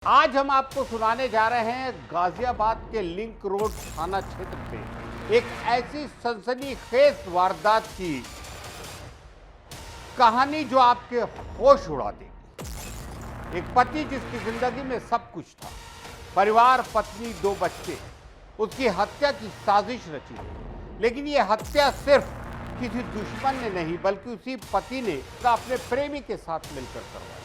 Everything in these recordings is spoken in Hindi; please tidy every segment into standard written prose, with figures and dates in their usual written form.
आज हम आपको सुनाने जा रहे हैं गाजियाबाद के लिंक रोड थाना क्षेत्र से एक ऐसी सनसनीखेज वारदात की कहानी जो आपके होश उड़ा देगी। एक पति जिसकी जिंदगी में सब कुछ था, परिवार, पत्नी, 2 बच्चे, उसकी हत्या की साजिश रची। लेकिन ये हत्या सिर्फ किसी दुश्मन ने नहीं बल्कि उसी पति ने अपने प्रेमी के साथ मिलकर करवाई।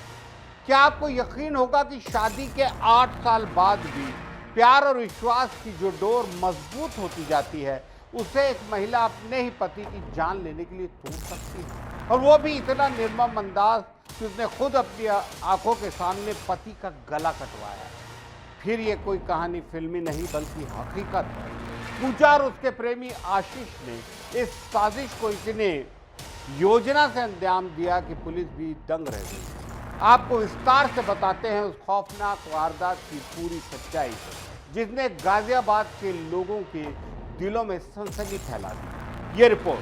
क्या आपको यकीन होगा कि शादी के 8 साल बाद भी प्यार और विश्वास की जो डोर मजबूत होती जाती है, उसे एक महिला अपने ही पति की जान लेने के लिए तोड़ सकती है, और वो भी इतना निर्मम अंदाज कि उसने खुद अपनी आंखों के सामने पति का गला कटवाया। फिर ये कोई कहानी फिल्मी नहीं बल्कि हकीकत है। पूजा और उसके प्रेमी आशीष ने इस साजिश को इतने योजना से अंजाम दिया कि पुलिस भी दंग रह गई। आपको विस्तार से बताते हैं उस खौफनाक वारदात की पूरी सच्चाई, जिसने गाजियाबाद के लोगों के दिलों में सनसनी फैला दी। ये रिपोर्ट।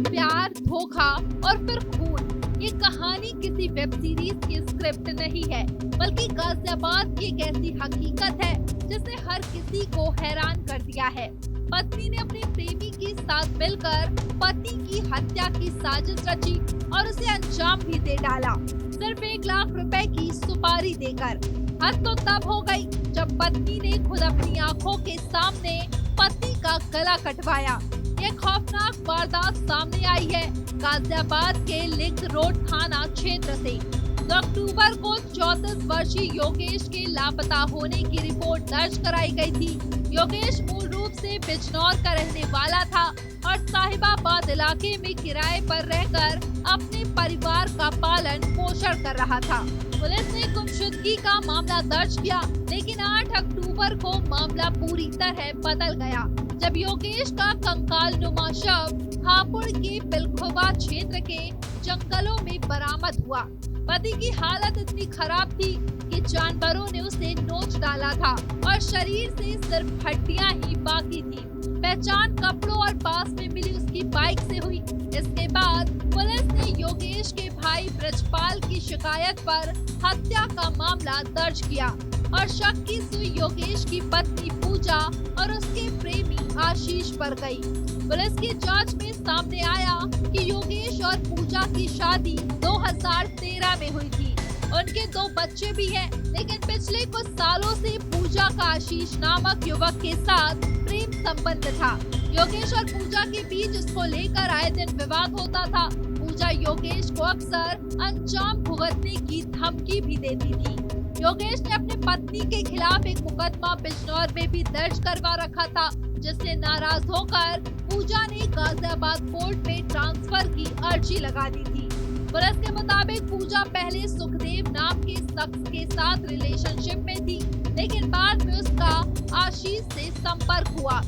प्यार, धोखा और फिर खून, ये कहानी किसी वेब सीरीज की स्क्रिप्ट नहीं है, बल्कि गाजियाबाद की एक ऐसी हकीकत है जिसने हर किसी को हैरान कर दिया है। पत्नी ने अपने प्रेमी के साथ मिलकर पति की हत्या की साजिश रची और उसे अंजाम भी दे डाला, सिर्फ 1 लाख रुपए की सुपारी देकर। हद तो तब हो गई जब पत्नी ने खुद अपनी आंखों के सामने पति का गला कटवाया। ये खौफनाक वारदात सामने आई है गाजियाबाद के लिंक रोड थाना क्षेत्र से। 2 अक्टूबर को 34 वर्षीय योगेश के लापता होने की रिपोर्ट दर्ज कराई गई थी। योगेश मूल रूप से बिजनौर का रहने वाला था और साहिबाबाद इलाके में किराए पर रहकर अपने परिवार का पालन पोषण कर रहा था। पुलिस ने गुमशुदगी का मामला दर्ज किया, लेकिन 8 अक्टूबर को मामला पूरी तरह बदल गया जब योगेश का कंकालनुमा शव हापुड़ के पिलखुवा क्षेत्र के जंगलों में बरामद हुआ। पति की हालत इतनी खराब थी कि जानवरों ने उसे नोच डाला था और शरीर से सिर्फ हड्डियां ही बाकी थी। पहचान कपड़ों और पास में मिली उसकी बाइक से हुई। इसके बाद पुलिस ने योगेश के भाई ब्रजपाल की शिकायत पर हत्या का मामला दर्ज किया और शक की सुई योगेश की पत्नी पूजा और उसके प्रेमी आशीष पर गई। पुलिस की जांच में सामने आया कि योगेश और पूजा की शादी 2013 में हुई थी। उनके 2 बच्चे भी हैं, लेकिन पिछले कुछ सालों से पूजा का आशीष नामक युवक के साथ प्रेम संबंध था। योगेश और पूजा के बीच इसको लेकर आए दिन विवाद होता था। पूजा योगेश को अक्सर अंजाम भुगतने की धमकी भी देती थी। योगेश ने अपने पत्नी के खिलाफ एक मुकदमा बिजनौर में भी दर्ज करवा रखा था, जिससे नाराज होकर पूजा ने गाजियाबाद कोर्ट में ट्रांसफर की अर्जी लगा दी थी। पुलिस के मुताबिक पूजा पहले सुखदेव नाम के शख्स के साथ रिलेशनशिप में थी, लेकिन बाद में उसका आशीष से संपर्क हुआ।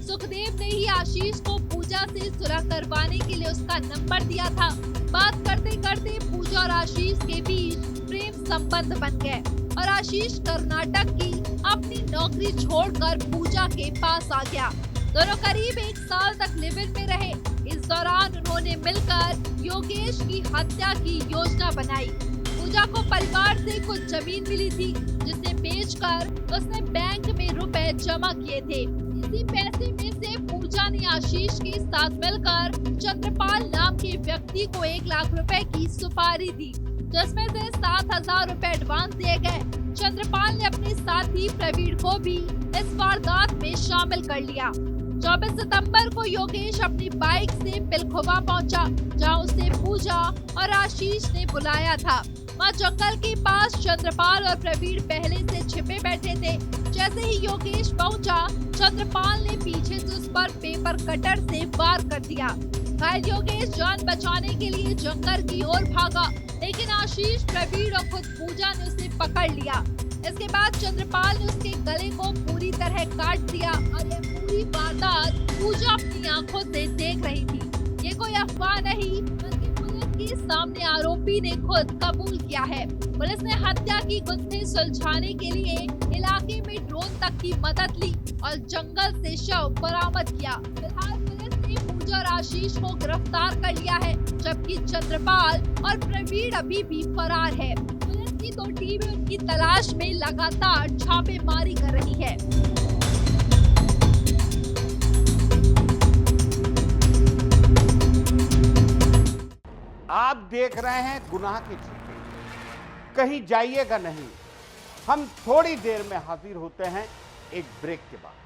सुखदेव ने ही आशीष को पूजा से सुलह करवाने के लिए उसका नंबर दिया था। बात करते करते पूजा और आशीष के बीच प्रेम संबंध बन गए और आशीष कर्नाटक की अपनी नौकरी छोड़कर पूजा के पास आ गया। दोनों करीब 1 साल तक लिव इन में रहे। इस दौरान उन्होंने मिलकर योगेश की हत्या की योजना बनाई। पूजा को परिवार से कुछ जमीन मिली थी, जिसे बेचकर उसने बैंक में रुपए जमा किए थे। इसी पैसे में से पूजा ने आशीष के साथ मिलकर चंद्रपाल नाम के व्यक्ति को 1 लाख रुपए की सुपारी दी, जिसमें से 7,000 रुपए एडवांस दिए गए। चंद्रपाल ने अपने साथी प्रवीण को भी इस वारदात में शामिल कर लिया। 24 सितंबर को योगेश अपनी बाइक से पिलखुवा पहुंचा, जहां उसे पूजा और आशीष ने बुलाया था। वहां जंगल के पास चंद्रपाल और प्रवीण पहले से छिपे बैठे थे। जैसे ही योगेश पहुंचा, चंद्रपाल ने पीछे से उस पर पेपर कटर से वार कर दिया। घायल योगेश जान बचाने के लिए जंगल की ओर भागा, लेकिन आशीष, प्रवीण और खुद पूजा ने उसे पकड़ लिया। इसके बाद चंद्रपाल ने उसके गले को पूरी तरह काट दिया और यह पूरी वारदात पूजा अपनी आंखों से देख रही थी। ये कोई अफवाह नहीं, बल्कि पुलिस के सामने आरोपी ने खुद कबूल किया है। पुलिस ने हत्या की गुत्थी सुलझाने के लिए इलाके में ड्रोन तक की मदद ली और जंगल से शव बरामद किया। फिलहाल पुलिस ने मनोज और आशीष को गिरफ्तार कर लिया है, जबकि चंद्रपाल और प्रवीण अभी भी फरार है। पुलिस की 2 टीमें उनकी तलाश में लगातार छापेमारी कर रही है। आप देख रहे हैं गुनाह के छिपे, कहीं जाइएगा नहीं। हम थोड़ी देर में हाजिर होते हैं एक ब्रेक के बाद।